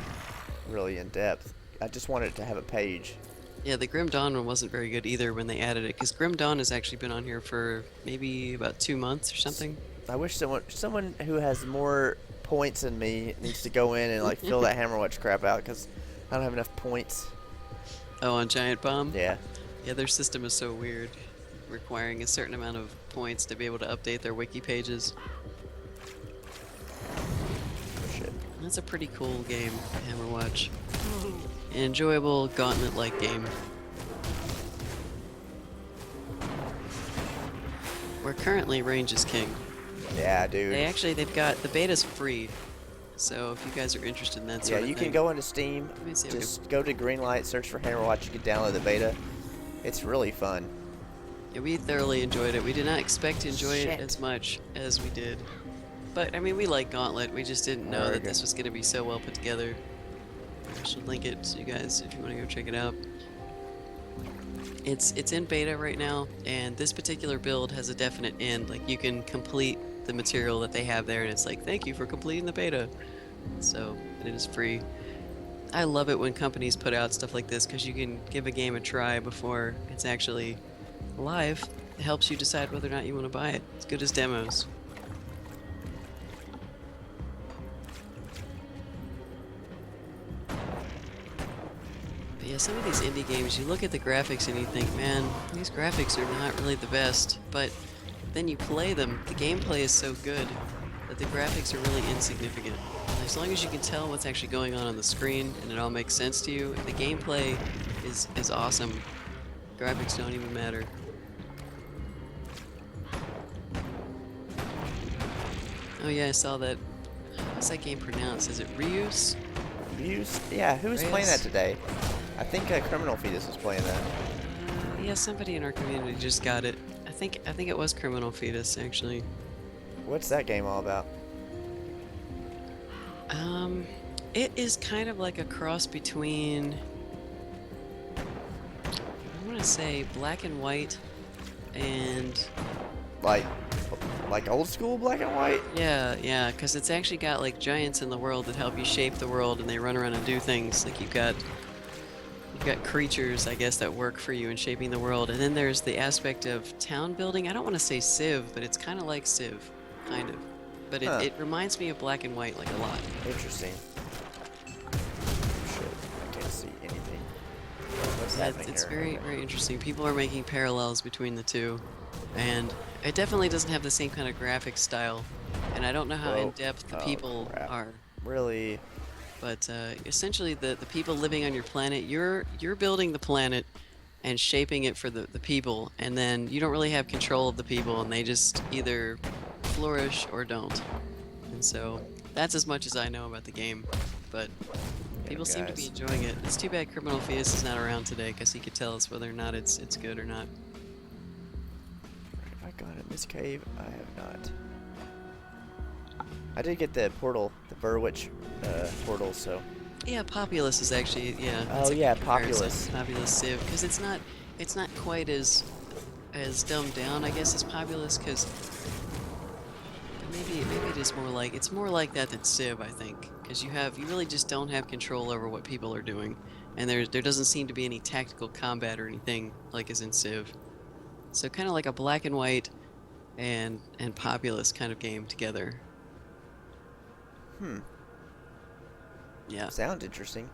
really in depth. I just wanted to have a page. Yeah, the Grim Dawn one wasn't very good either when they added it, because Grim Dawn has actually been on here for maybe about 2 months or something. I wish someone who has more points than me needs to go in and, like, fill that Hammerwatch crap out, because I don't have enough points. Oh, on Giant Bomb? Yeah. Yeah, their system is so weird, requiring a certain amount of points to be able to update their wiki pages. Oh, shit. That's a pretty cool game, Hammerwatch. An enjoyable gauntlet-like game. Where currently range is king. Yeah, dude. They've got, the beta's free. So if you guys are interested in that sort of Yeah, you thing. can go into Steam, Let me see if I just go to Greenlight, search for Hammerwatch, you can download the beta. It's really fun. Yeah, we thoroughly enjoyed it. We did not expect to enjoy Shit. it as much as we did. But, I mean, we like Gauntlet. We just didn't know that this was going to be so well put together. I should link it to you guys if you want to go check it out. It's in beta right now, and this particular build has a definite end. Like, you can complete the material that they have there, and it's like, thank you for completing the beta. So, it is free. I love it when companies put out stuff like this, because you can give a game a try before it's actually live. It helps you decide whether or not you want to buy it. As good as demos. But yeah, some of these indie games, you look at the graphics and you think, man, these graphics are not really the best. But then you play them, the gameplay is so good that the graphics are really insignificant. And as long as you can tell what's actually going on the screen and it all makes sense to you, the gameplay is awesome. Graphics don't even matter. Oh yeah, I saw that. What's that game pronounced? Is it Reuse? Reuse? Yeah, who was playing that today? I think Criminal Fetus was playing that. Yeah, somebody in our community just got it. I think it was Criminal Fetus, actually. What's that game all about? It is kind of like a cross between, I want to say, Black and White and... Like old school Black and White? Yeah, because it's actually got like giants in the world that help you shape the world, and they run around and do things. Like you've got creatures, I guess, that work for you in shaping the world. And then there's the aspect of town building. I don't want to say Civ, but it's kind of like Civ, kind of. But it reminds me of Black and White like a lot. Interesting. Shit, I can't see anything. What's happening It's here? very, very interesting. People are making parallels between the two, and it definitely doesn't have the same kind of graphic style. And I don't know how in-depth the people are. Really? But essentially, the people living on your planet, you're building the planet and shaping it for the people, and then you don't really have control of the people, and they just either flourish or don't. And so that's as much as I know about the game. But people seem to be enjoying it. It's too bad Criminal Fetus is not around today, because he could tell us whether or not it's good or not. Have I gone in this cave? I have not. I did get the portal, the Burwitch portal, so. Yeah, Populous is actually, yeah. Oh yeah, Populous. Populous Civ, because it's not quite as dumbed down, I guess, as Populous, because maybe it is more like, it's more like that than Civ, I think, because you really just don't have control over what people are doing, and there doesn't seem to be any tactical combat or anything like as in Civ. So kind of like a Black and White and Populous kind of game together. Yeah. Sounds interesting.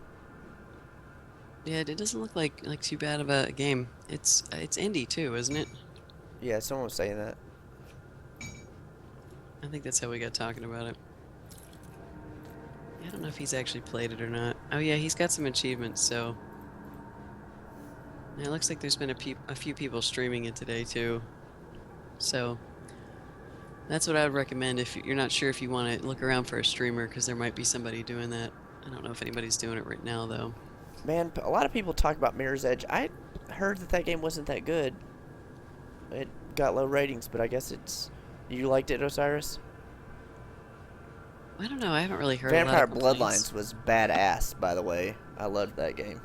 Yeah, it doesn't look like too bad of a game. It's indie too, isn't it? Yeah, someone was saying that. I think that's how we got talking about it. I don't know if he's actually played it or not. Oh yeah, he's got some achievements, so... Yeah, it looks like there's been a few people streaming it today too. So... That's what I would recommend if you're not sure if you want to look around for a streamer, because there might be somebody doing that. I don't know if anybody's doing it right now, though. Man, a lot of people talk about Mirror's Edge. I heard that game wasn't that good. It got low ratings, but I guess it's... You liked it, Osiris? I don't know, I haven't really heard Vampire a lot of complaints. Bloodlines was badass, by the way. I loved that game.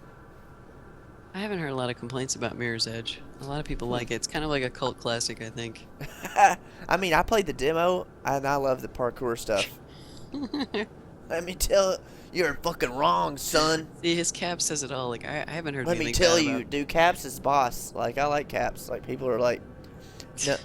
I haven't heard a lot of complaints about Mirror's Edge. A lot of people like it. It's kind of like a cult classic, I think. I mean, I played the demo, and I love the parkour stuff. Let me tell you're fucking wrong, son. See, his cap says it all. Like, I haven't heard Let anything me tell bad you, about... dude, Caps is boss. Like, I like Caps. Like, people are like, no,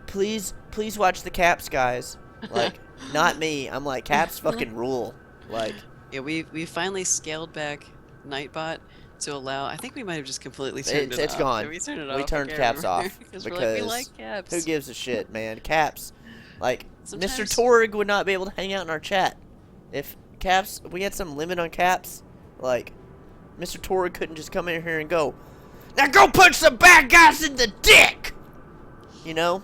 please watch the Caps, guys. Like, not me. I'm like, Caps fucking rule. Like... Yeah, we finally scaled back Nightbot to allow. I think we might have just completely turned It's it off. gone. Did we turn it off? We I turned can't caps remember. off Because we're like, we like because who caps. gives a shit, man? Caps, like Mr. Sometimes, Torg would not be able to hang out in our chat if caps. We had some limit on caps. Like Mr. Torg couldn't just come in here and go, now go punch some bad guys in the dick. You know?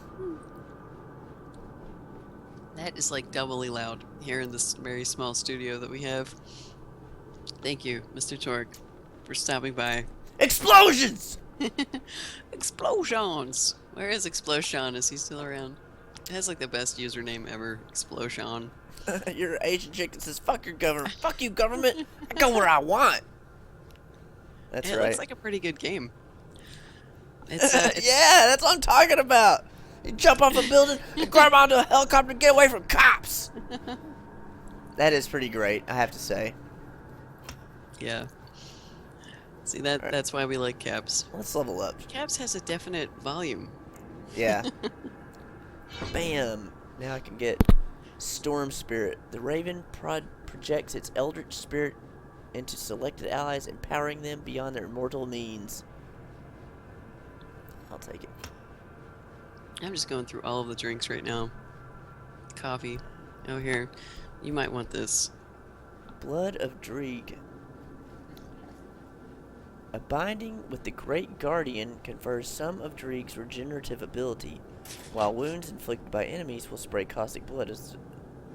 that is like doubly loud here in this very small studio that we have. Thank you, Mr. Torque, for stopping by. Explosions! Explosions! Where is Explosion? Is he still around? It has like the best username ever, Explosion. You're an Asian chick that says, fuck your government. Fuck you, government. I go where I want. That's It right. looks like a pretty good game. It's, yeah, that's what I'm talking about. You jump off a building and grab onto a helicopter and get away from cops. That is pretty great, I have to say. Yeah. See, that's why we like Caps. Let's level up. Caps has a definite volume. Yeah. Bam. Now I can get Storm Spirit. The Raven projects its Eldritch Spirit into selected allies, empowering them beyond their mortal means. I'll take it. I'm just going through all of the drinks right now. Coffee. Oh, here. You might want this. Blood of Dreeg. A binding with the Great Guardian confers some of Dreeg's regenerative ability, while wounds inflicted by enemies will spray caustic blood as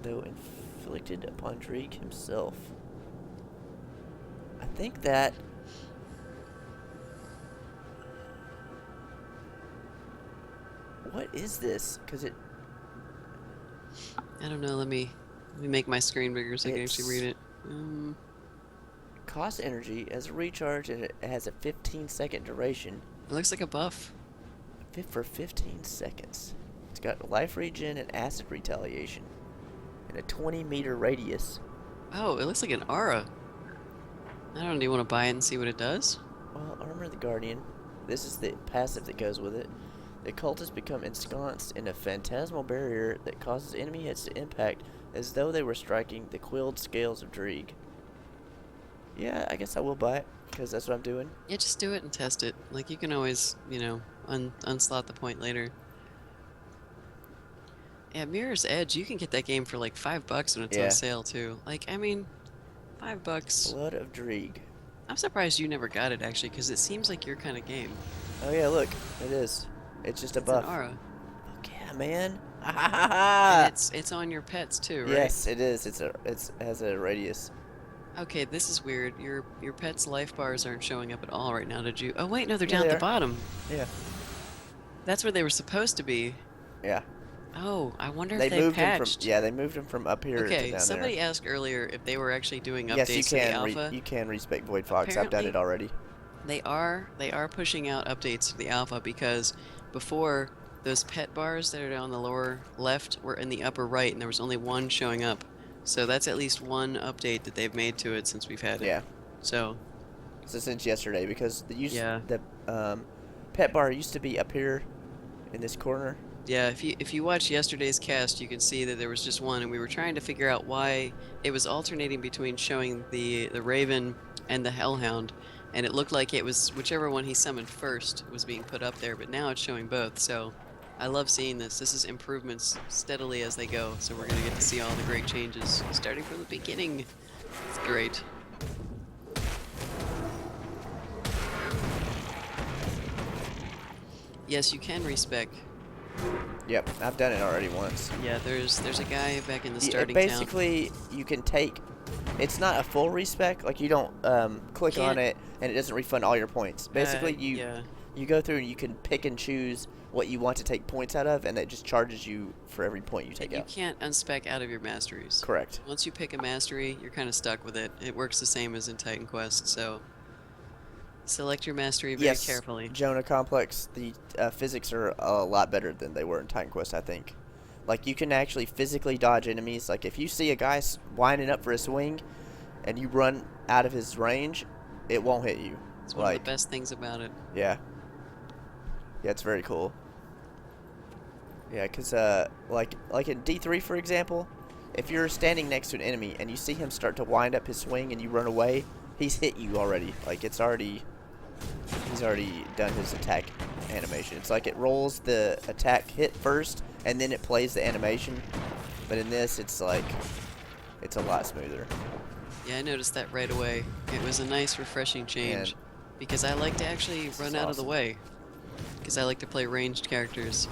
though inflicted upon Dreeg himself. I think that... What is this? Because it... I don't know. Let me make my screen bigger so I can actually read it. Costs energy as a recharge, and it has a 15-second duration. It looks like a buff. For 15 seconds. It's got life regen and acid retaliation. And a 20-meter radius. Oh, it looks like an aura. I don't even want to buy it and see what it does. Well, Armor of the Guardian. This is the passive that goes with it. The occultists become ensconced in a phantasmal barrier that causes enemy hits to impact as though they were striking the quilled scales of Dreeg. Yeah, I guess I will buy it, because that's what I'm doing. Yeah, just do it and test it. Like, you can always, you know, unslot the point later. Yeah, Mirror's Edge, you can get that game for like $5 when it's on sale, too. Like, I mean, $5. Blood of Dreeg. I'm surprised you never got it, actually, because it seems like your kind of game. Oh yeah, look. It is. It's just a buff. It's an aura. Fuck yeah, man. And it's on your pets, too, right? Yes, it is. It has a radius. Okay, this is weird. Your pet's life bars aren't showing up at all right now, did you? Oh, wait, no, they're down at the bottom. Yeah. That's where they were supposed to be. Yeah. Oh, I wonder if they moved patched. them from, yeah, they moved them from up here to Okay, down somebody there. asked earlier if they were actually doing updates Yes, to the alpha. you can respec Void Fox. I've done it already. They are pushing out updates to the alpha because before those pet bars that are down the lower left were in the upper right, and there was only one showing up. So that's at least one update that they've made to it since we've had it. Yeah. So since yesterday, because the pet bar used to be up here in this corner. yeah, if you watch yesterday's cast, you can see that there was just one, and we were trying to figure out why it was alternating between showing the Raven and the Hellhound, and it looked like it was whichever one he summoned first was being put up there, but now it's showing both. So I love seeing this. This is improvements steadily as they go, so we're gonna get to see all the great changes starting from the beginning. It's great. Yes, you can respec. Yep, I've done it already once. Yeah, there's a guy back in the starting basically, you can take... It's not a full respec. Like, you don't click on it, and it doesn't refund all your points. Basically, you go through and you can pick and choose what you want to take points out of, and it just charges you for every point you take out. You can't unspec out of your masteries. Correct. Once you pick a mastery, you're kind of stuck with it. It works the same as in Titan Quest, so select your mastery very carefully. Jonah Complex, the physics are a lot better than they were in Titan Quest, I think. Like, you can actually physically dodge enemies. Like, if you see a guy winding up for a swing, and you run out of his range, it won't hit you. It's one of the best things about it. Yeah. Yeah, it's very cool. Yeah, because, like in D3, for example, if you're standing next to an enemy and you see him start to wind up his swing and you run away, he's hit you already. Like it's already, he's already done his attack animation. It's like it rolls the attack hit first, and then it plays the animation. But in this, it's like, it's a lot smoother. Yeah, I noticed that right away. It was a nice, refreshing change. And because I like to actually run out of the way. Because I like to play ranged characters.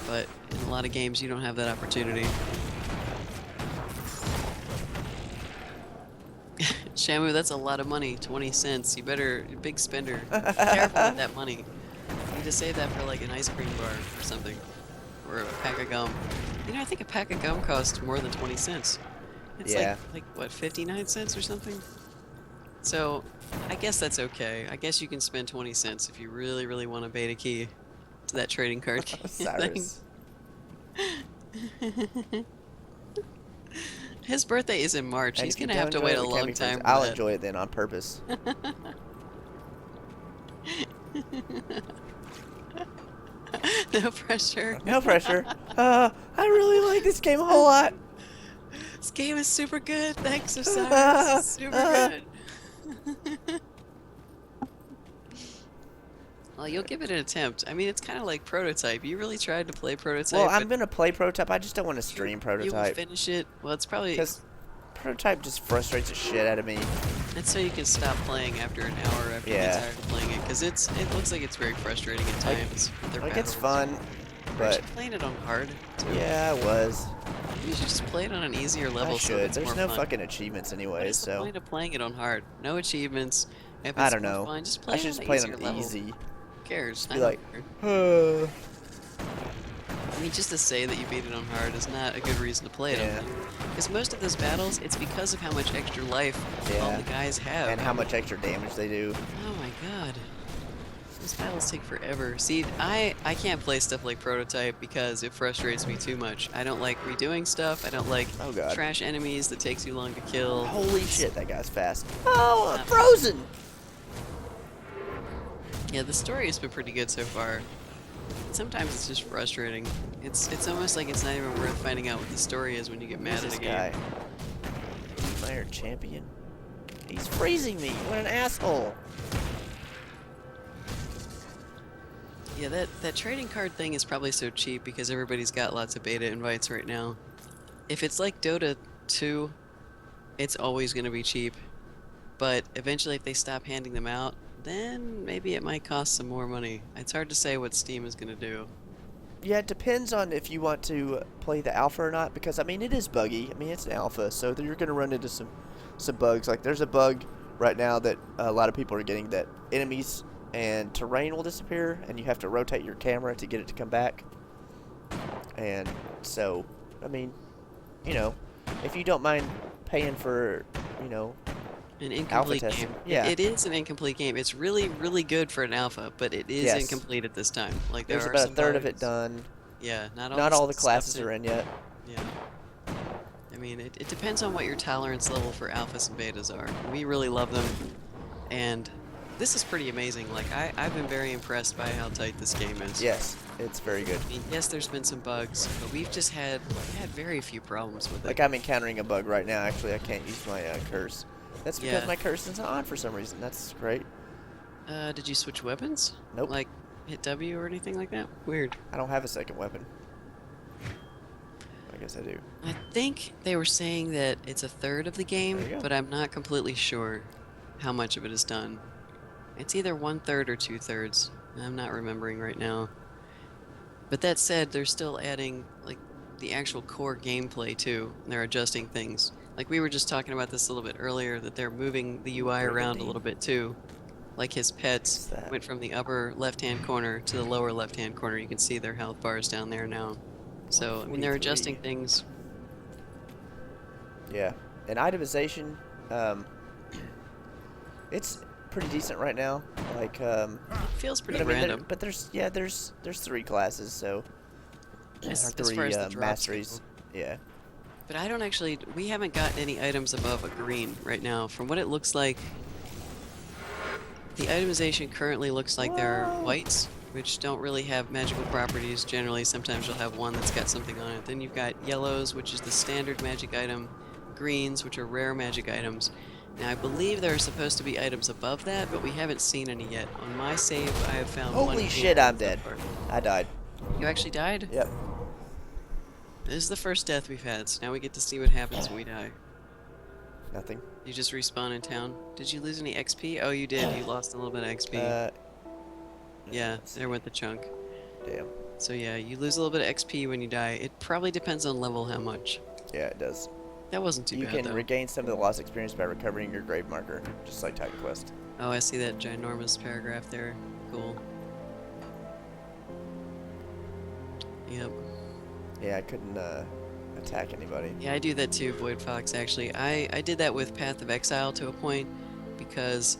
But in a lot of games, you don't have that opportunity. Shamu, that's a lot of money. 20 cents. You better, big spender. Be careful with that money. You need to save that for like an ice cream bar or something. Or a pack of gum. You know, I think a pack of gum costs more than 20 cents. It's yeah. like what, 59 cents or something? So, I guess that's okay. I guess you can spend 20 cents if you really, really want a beta key to that trading card thing. Cyrus. His birthday is in March. And He's if you gonna have to don't wait a enjoy the long camping time friends, for I'll that. enjoy it then on purpose. No pressure. No pressure. I really like this game a whole lot. This game is super good. Thanks, Osiris. It's super good. Well, you'll give it an attempt. I mean, it's kind of like Prototype. You really tried to play Prototype. Well, I'm gonna play Prototype. I just don't want to stream You will Prototype. finish it. Well, it's probably... Because Prototype just frustrates the shit out of me. It's so you can stop playing after an hour after you get tired of playing it. Because it looks like it's very frustrating at times. Like it's fun, Aren't but you playing it on hard? yeah, I was. You should just play it on an easier level. I So should. it's There's more no fun. fucking achievements anyway, What is the so point of playing it on hard? No achievements. If I it's don't more know. Fun, just play I should it just on play an it easier on level. easy. Who cares? Be I like, don't care. I mean, just to say that you beat it on hard is not a good reason to play it on. Because most of those battles, it's because of how much extra life all the guys have. And how much extra damage they do. Oh my god. Those battles take forever. See, I can't play stuff like Prototype because it frustrates me too much. I don't like redoing stuff. I don't like trash enemies that take too long to kill. Holy shit, that guy's fast. Oh, I'm frozen! Yeah, the story has been pretty good so far. Sometimes it's just frustrating. It's almost like it's not even worth finding out what the story is when you get mad at a game. Player champion. He's freezing me. What an asshole. Yeah, that trading card thing is probably so cheap because everybody's got lots of beta invites right now. If it's like Dota 2, it's always going to be cheap. But eventually if they stop handing them out, then maybe it might cost some more money. It's hard to say what Steam is going to do. Yeah, it depends on if you want to play the alpha or not, because I mean it is buggy. I mean it's an alpha, so you're going to run into some bugs. Like there's a bug right now that a lot of people are getting, that enemies and terrain will disappear, and you have to rotate your camera to get it to come back. And so, I mean, you know, if you don't mind paying for, you know, an incomplete alpha game. testing. Yeah. It is an incomplete game. It's really, really good for an alpha, but it is incomplete at this time. Like there's there are about some a third of bugs. it done. Yeah, not all the stuff's classes are in yet. Yeah. I mean, it depends on what your tolerance level for alphas and betas are. We really love them, and this is pretty amazing. Like, I've been very impressed by how tight this game is. Yes, it's very good. I mean, yes, there's been some bugs, but we've just had very few problems with it. Like, I'm encountering a bug right now. Actually, I can't use my curse. That's because my curse isn't on for some reason. That's great. Did you switch weapons? Nope. Like, hit W or anything like that? Weird. I don't have a second weapon. I guess I do. I think they were saying that it's a third of the game, but I'm not completely sure how much of it is done. It's either 1/3 or 2/3. I'm not remembering right now. But that said, they're still adding like the actual core gameplay too. And they're adjusting things. Like we were just talking about this a little bit earlier, that they're moving the UI around a little bit too. Like his pets went from the upper left-hand corner to the lower left-hand corner. You can see their health bars down there now. So, I mean, they're adjusting things. Yeah. And itemization, it's pretty decent right now. Like, it feels pretty random. But there's 3 classes, so As 3 far as the drops masteries. go. Yeah. But I don't actually, we haven't gotten any items above a green right now. From what it looks like, the itemization currently looks like there are whites, which don't really have magical properties. Generally, sometimes you'll have one that's got something on it. Then you've got yellows, which is the standard magic item, greens, which are rare magic items, Now, I believe there are supposed to be items above that, but we haven't seen any yet. On my save, I have found one Holy shit, handful I'm so dead. far. I died. You actually died? Yep. This is the first death we've had, so now we get to see what happens when we die. Nothing. You just respawn in town. Did you lose any XP? Oh, you did. You lost a little bit of XP. Yeah, there went the chunk. Damn. So yeah, you lose a little bit of XP when you die. It probably depends on level how much. Yeah, it does. That wasn't too You bad, can though. regain some of the lost experience by recovering your grave marker, just like Titan Quest. Oh, I see that ginormous paragraph there. Cool. Yep. Yeah, I couldn't attack anybody. Yeah, I do that too, Void Fox, actually. I did that with Path of Exile to a point because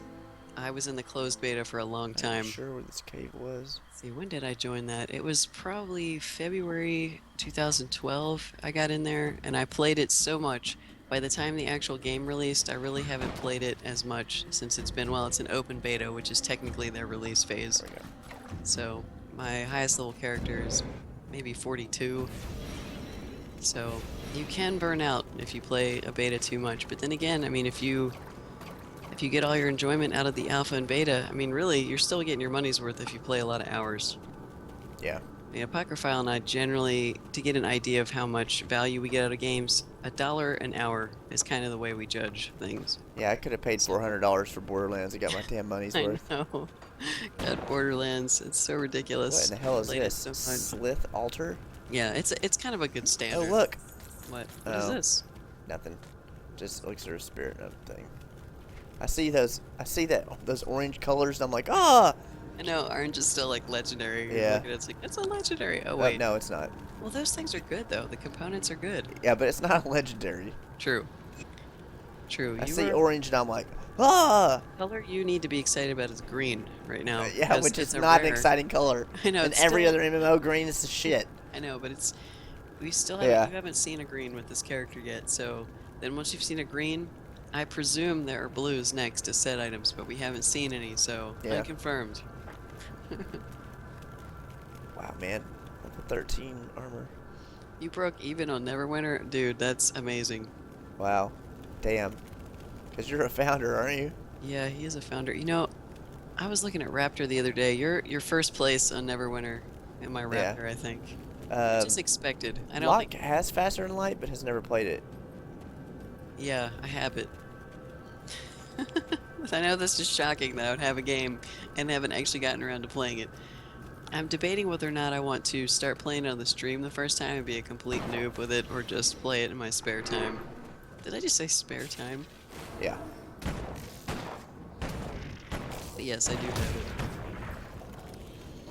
I was in the closed beta for a long time. I'm not sure where this cave was. Let's see, when did I join that? It was probably February 2012 I got in there, and I played it so much. By the time the actual game released, I really haven't played it as much since it's been, well, it's an open beta, which is technically their release phase. There we go. So, my highest level character is maybe 42. So, you can burn out if you play a beta too much. But then again, I mean, if you get all your enjoyment out of the alpha and beta, I mean, really, you're still getting your money's worth if you play a lot of hours. Yeah. I mean, Apocryphile and I generally, to get an idea of how much value we get out of games, $1 an hour is kind of the way we judge things. Yeah, I could have paid $400 for Borderlands. I got my damn money's I worth. know. God, Borderlands, it's so ridiculous. What in the hell is Played it this? so much. Slith Altar? Yeah, it's kind of a good standard. Oh, look. What? What is Oh. this? Nothing. Just elixir of spirit and thing. I see those. I see those orange colors. And I'm like, ah. I know, orange is still like legendary. You Yeah. look at it, it's like, it's a legendary. Oh, Oh, wait. no, it's not. Well, those things are good, though. The components are good. Yeah, but it's not a legendary. True. True. I You see are- orange and I'm like, ah. The color you need to be excited about is green right now. Yeah, because which it's is a not an rare. exciting color. I know, And it's every still- other MMO, green is the shit. I know, but it's... We still haven't, Yeah. you haven't seen a green with this character yet, so... Then once you've seen a green, I presume there are blues next to set items, but we haven't seen any, so... Yeah. Unconfirmed. Wow, man. Level 13 armor. You broke even on Neverwinter? Dude, that's amazing. Wow. Damn. Because you're a founder, aren't you? Yeah, he is a founder. You know, I was looking at Raptor the other day. You're first place on Neverwinter in my Yeah. Raptor, I think. Which is expected. I don't Locke think... has faster than light, but has never played it. Yeah, I have it. I know this is shocking that I would have a game and haven't actually gotten around to playing it. I'm debating whether or not I want to start playing it on the stream the first time and be a complete noob with it, or just play it in my spare time. Did I just say spare time? Yeah. But yes, I do have it.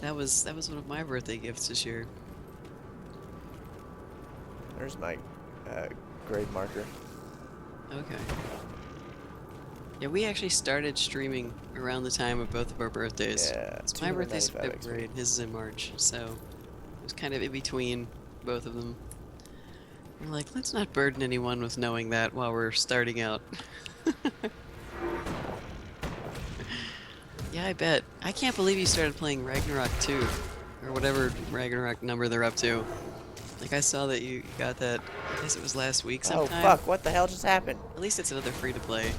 That was one of my birthday gifts this year. There's my grade marker. Okay. Yeah, we actually started streaming around the time of both of our birthdays. Yeah, So my birthday's 295 February, and his is in March, so it was kind of in between both of them. We're like, let's not burden anyone with knowing that while we're starting out. Yeah, I bet. I can't believe you started playing Ragnarok 2, or whatever Ragnarok number they're up to. Like, I saw that you got that, I guess it was last week Oh, sometime. fuck. What the hell just happened? At least it's another free-to-play.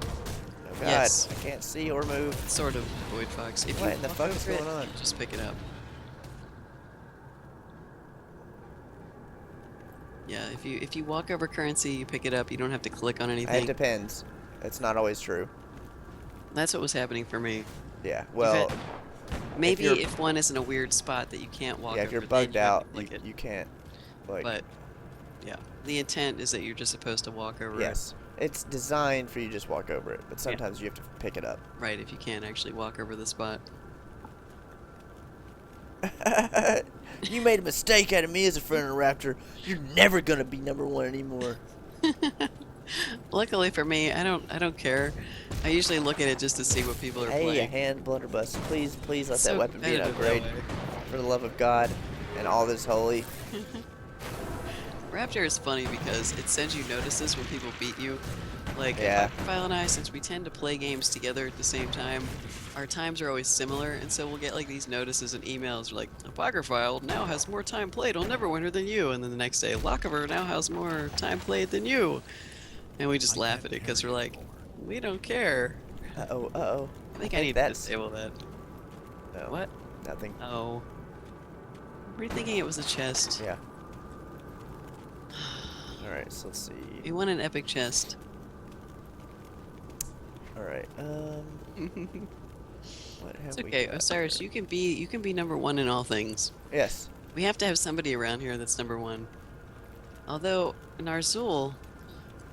Oh, God. Yes. I can't see or move. Sort of, Void Fox. If What you in the walk fuck is over it, going on? just pick it up. Yeah, if you walk over currency, you pick it up. You don't have to click on It anything. depends. It's not always true. That's what was happening for me. Yeah. Well, Maybe you're- if one is in a weird spot that you can't walk yeah, over, if you're then bugged you have out, to click it. you can't. Like, But yeah, the intent is that you're just supposed to walk over yes. It's designed for you to just walk over it, but sometimes you have to pick it up. it. Right, if you can't actually walk over the spot. You made a mistake out of me as a friend of Raptor. You're never gonna be #1 anymore. Luckily for me, I don't care. I usually look at it just to see what people are Hey, a playing. hand blunderbuss. Please, please let It's that so weapon be an competitive that upgrade. way. For the love of God and all that's holy. Raptor is funny because it sends you notices when people beat you. Like, Yeah. Apocryphile and I, since we tend to play games together at the same time, our times are always similar, and so we'll get like these notices and emails like, Apocryphile now has more time played on Neverwinter than you, and then the next day, Lochiver now has more time played than you. And we just laugh at it because we're like, We don't care. Uh-oh, uh-oh. I think I need to that's... disable that. No, What? nothing. Oh. We're thinking it was a chest. Yeah. Alright, so let's see. We want an epic chest. Alright, what have It's we okay, got Osiris. here? You can be number one in all things. Yes. We have to have somebody around here that's number one. Although, Narzul,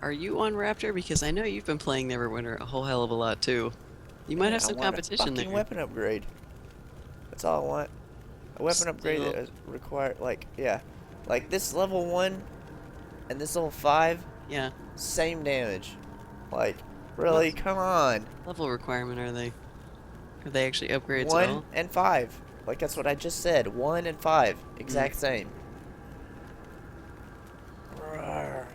are you on Raptor? Because I know you've been playing Neverwinter a whole hell of a lot too. You might have I some want competition a fucking there. weapon upgrade. That's all I want. A weapon upgrade that is required, like, yeah. Like, this level 1 and this level 5, Yeah. same damage. Like, really? Come on. Level requirement are they? Are they actually upgrades at 1 all? and 5. Like, that's what I just said. 1 and 5. Exact same. Rawr.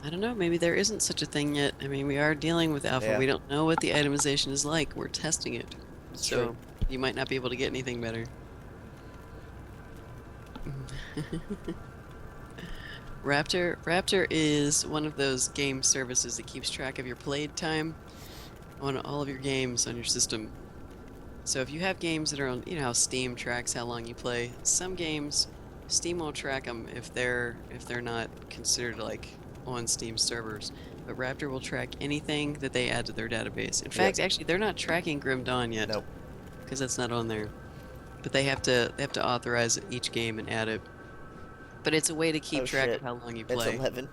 I don't know, maybe there isn't such a thing yet. I mean, we are dealing with alpha. Yeah. We don't know what the itemization is like. We're testing it. It's So, true. you might not be able to get anything better. Raptor is one of those game services that keeps track of your played time on all of your games on your system. So if you have games that are on, you know how Steam tracks how long you play, some games Steam won't track them if they're not considered like on Steam servers. But Raptor will track anything that they add to their database. In fact, actually, they're not tracking Grim Dawn yet. Nope. Because that's not on there. But they have to authorize each game and add it. But it's a way to keep track of how long you play. It's 11.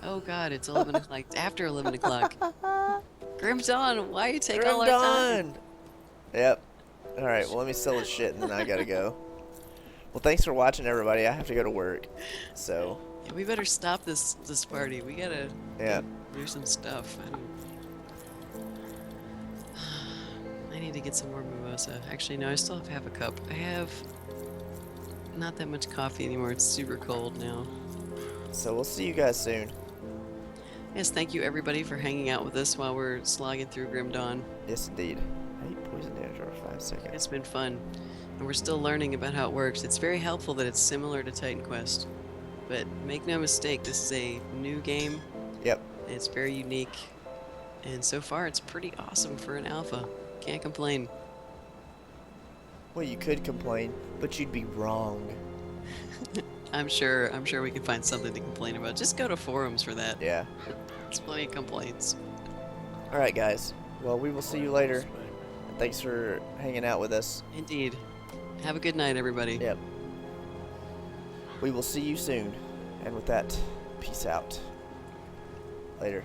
Oh god, it's 11 o'clock. It's after 11 o'clock. Grim Dawn, why you take all our Grim time? Dawn! Yep. Alright, well, let me sell this shit and then I gotta go. Well, thanks for watching, everybody. I have to go to work. So. Yeah, we better stop this party. We gotta do some stuff. I need to get some more mimosa. Actually, no, I still have half a cup. I have not that much coffee anymore. It's super cold now. So we'll see you guys soon. Yes, thank you everybody for hanging out with us while we're slogging through Grim Dawn. Yes, indeed. I eat poison damage over 5 seconds. It's been fun. And we're still learning about how it works. It's very helpful that it's similar to Titan Quest. But make no mistake, this is a new game. Yep. It's very unique. And so far, it's pretty awesome for an alpha. Can't complain. Well, you could complain, but you'd be wrong. I'm sure we can find something to complain about. Just go to forums for that. Yeah. There's plenty of complaints. Alright, guys. Well, we will see you later. And thanks for hanging out with us. Indeed. Have a good night, everybody. Yep. We will see you soon. And with that, peace out. Later.